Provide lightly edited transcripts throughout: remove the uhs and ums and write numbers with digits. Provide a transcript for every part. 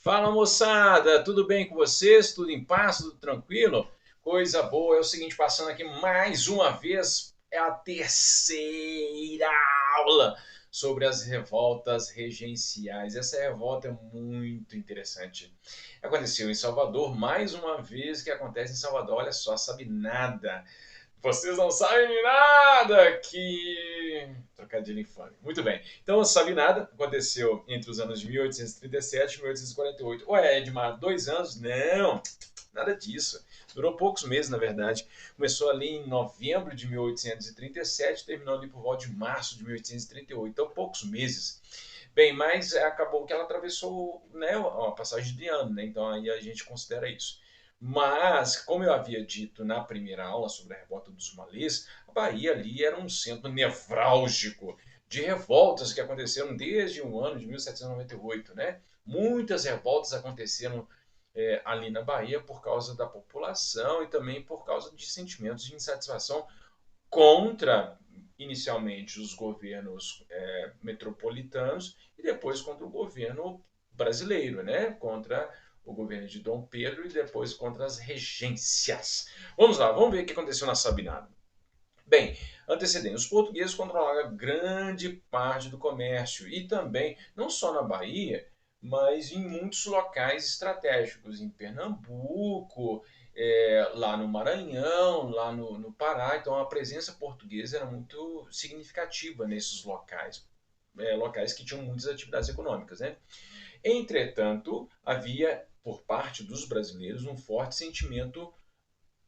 Fala moçada, tudo bem com vocês? Tudo em paz? Tudo tranquilo? Coisa boa, é o seguinte, passando aqui mais uma vez, é a terceira aula sobre as revoltas regenciais. Essa revolta é muito interessante. Aconteceu em Salvador, mais uma vez que acontece em Salvador, olha só, sabe nada. Vocês não sabem nada que. Trocadilho infame. Muito bem. Então, não sabe nada. Aconteceu entre os anos de 1837 e 1848. Ué, Edmar, 2 anos? Não, nada disso. Durou poucos meses, na verdade. Começou ali em novembro de 1837 e terminou ali por volta de março de 1838. Então, poucos meses. Bem, mas acabou que ela atravessou, né, a passagem de ano, né? Então aí a gente considera isso. Mas, como eu havia dito na primeira aula sobre a revolta dos malês, a Bahia ali era um centro nevrálgico de revoltas que aconteceram desde o ano de 1798, né? Muitas revoltas aconteceram ali na Bahia por causa da população e também por causa de sentimentos de insatisfação contra, inicialmente, os governos metropolitanos e depois contra o governo brasileiro, né? Contra o governo de Dom Pedro e depois contra as regências. Vamos lá, vamos ver o que aconteceu na Sabinada. Bem, antecedendo, os portugueses controlaram grande parte do comércio e também, não só na Bahia, mas em muitos locais estratégicos, em Pernambuco, lá no Maranhão, lá no Pará. Então a presença portuguesa era muito significativa nesses locais, locais que tinham muitas atividades econômicas. Né? Entretanto, havia, por parte dos brasileiros, um forte sentimento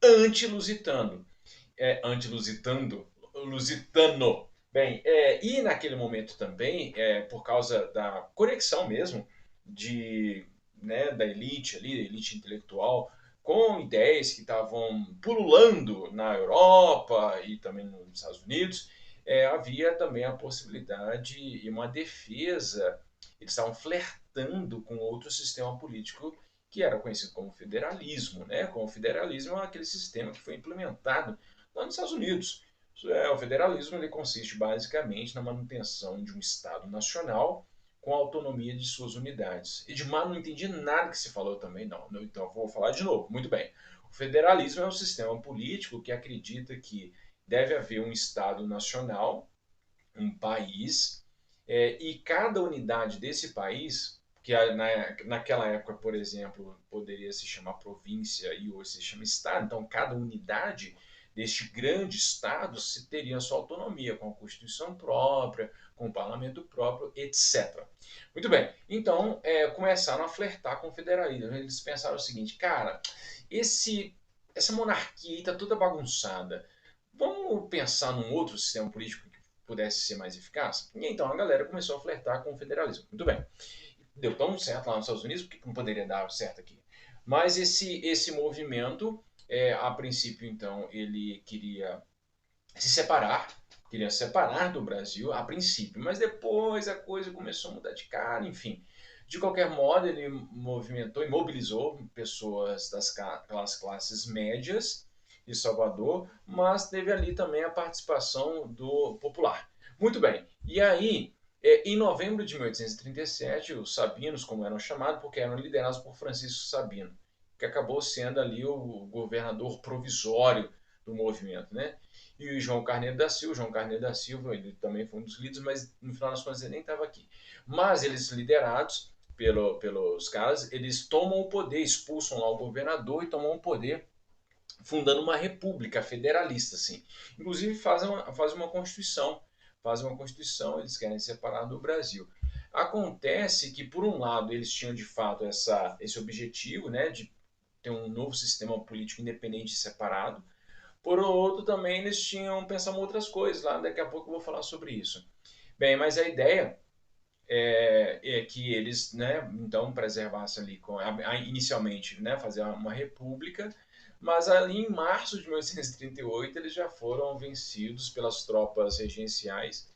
anti-lusitano anti-lusitano. Lusitano. Bem, e naquele momento também, por causa da conexão mesmo da elite ali, da elite intelectual, com ideias que estavam pululando na Europa e também nos Estados Unidos, havia também a possibilidade e uma defesa. Eles estavam flertando com outro sistema político que era conhecido como federalismo, né? Como federalismo é aquele sistema que foi implementado lá nos Estados Unidos. O federalismo ele consiste basicamente na manutenção de um Estado nacional com a autonomia de suas unidades. Edmar, não entendi nada que se falou também, não. Então vou falar de novo. Muito bem. O federalismo é um sistema político que acredita que deve haver um Estado nacional, um país, e cada unidade desse país, que naquela época, por exemplo, poderia se chamar província e hoje se chama Estado, então cada unidade deste grande Estado se teria sua autonomia, com a Constituição própria, com o parlamento próprio, etc. Muito bem, então começaram a flertar com o federalismo. Eles pensaram o seguinte, cara, essa monarquia está toda bagunçada. Vamos pensar num outro sistema político que pudesse ser mais eficaz? E então a galera começou a flertar com o federalismo. Muito bem. Deu tão certo lá nos Estados Unidos, por que não poderia dar certo aqui? Mas esse movimento, a princípio, então, ele queria separar do Brasil a princípio, mas depois a coisa começou a mudar de cara, enfim. De qualquer modo, ele movimentou e mobilizou pessoas das classes médias de Salvador, mas teve ali também a participação do popular. Muito bem, e aí, em novembro de 1837, os Sabinos, como eram chamados, porque eram liderados por Francisco Sabino, que acabou sendo ali o governador provisório do movimento, né? E o João Carneiro da Silva, ele também foi um dos líderes, mas no final das contas ele nem estava aqui. Mas eles liderados pelos caras, eles tomam o poder, expulsam lá o governador e tomam o poder fundando uma república federalista, assim. Inclusive fazem uma constituição, eles querem separar do Brasil. Acontece que, por um lado, eles tinham de fato esse objetivo, né, de ter um novo sistema político independente e separado. Por outro, também eles tinham pensado em outras coisas lá, daqui a pouco eu vou falar sobre isso. Bem, mas a ideia é que eles, né, então preservassem ali inicialmente, né, fazer uma república, mas ali em março de 1838 eles já foram vencidos pelas tropas regenciais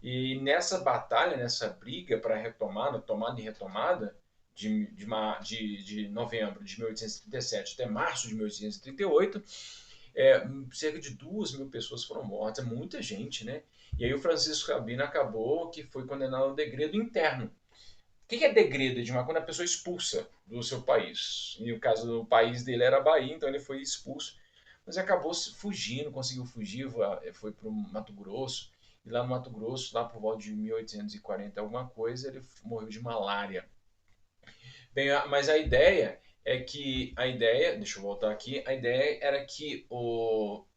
e nessa batalha, nessa briga para retomada, tomada e retomada de novembro de 1837 até março de 1838, cerca de 2.000 pessoas foram mortas, é muita gente, né? E aí o Francisco Sabino acabou que foi condenado ao degredo interno. que é degredo, Edmar? Quando a pessoa expulsa do seu país. E o caso do país dele era a Bahia, então ele foi expulso. Mas acabou fugindo, conseguiu fugir, foi para o Mato Grosso. E lá no Mato Grosso, lá por volta de 1840 alguma coisa, ele morreu de malária. Bem, mas a ideia é que deixa eu voltar aqui, a ideia era que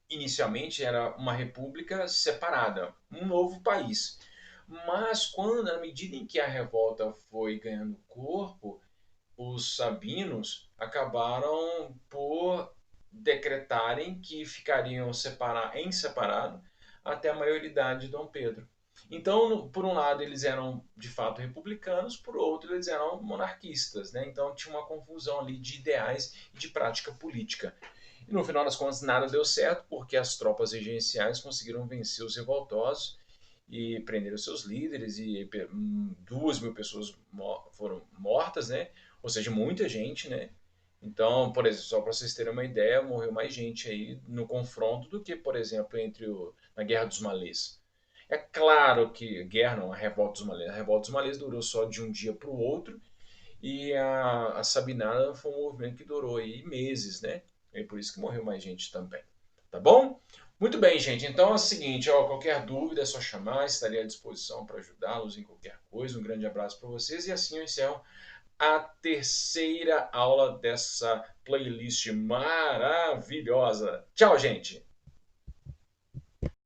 inicialmente era uma república separada, um novo país. Mas quando, à medida em que a revolta foi ganhando corpo, os sabinos acabaram por decretarem que ficariam em separado até a maioridade de Dom Pedro. Então, por um lado, eles eram de fato republicanos, por outro, eles eram monarquistas. Né? Então, tinha uma confusão ali de ideais e de prática política. E no final das contas, nada deu certo, porque as tropas regenciais conseguiram vencer os revoltosos e prenderam seus líderes, e 2.000 pessoas foram mortas, né? Ou seja, muita gente, né? Então, por exemplo, só para vocês terem uma ideia, morreu mais gente aí no confronto do que, por exemplo, na Guerra dos Malês. É claro que guerra não, a Revolta dos Malês. A Revolta dos Malês durou só de um dia para o outro, e a Sabinada foi um movimento que durou aí meses, né? E por isso que morreu mais gente também. Tá bom? Muito bem, gente. Então é o seguinte, ó, qualquer dúvida é só chamar, estarei à disposição para ajudá-los em qualquer coisa. Um grande abraço para vocês e assim eu encerro a terceira aula dessa playlist maravilhosa. Tchau, gente!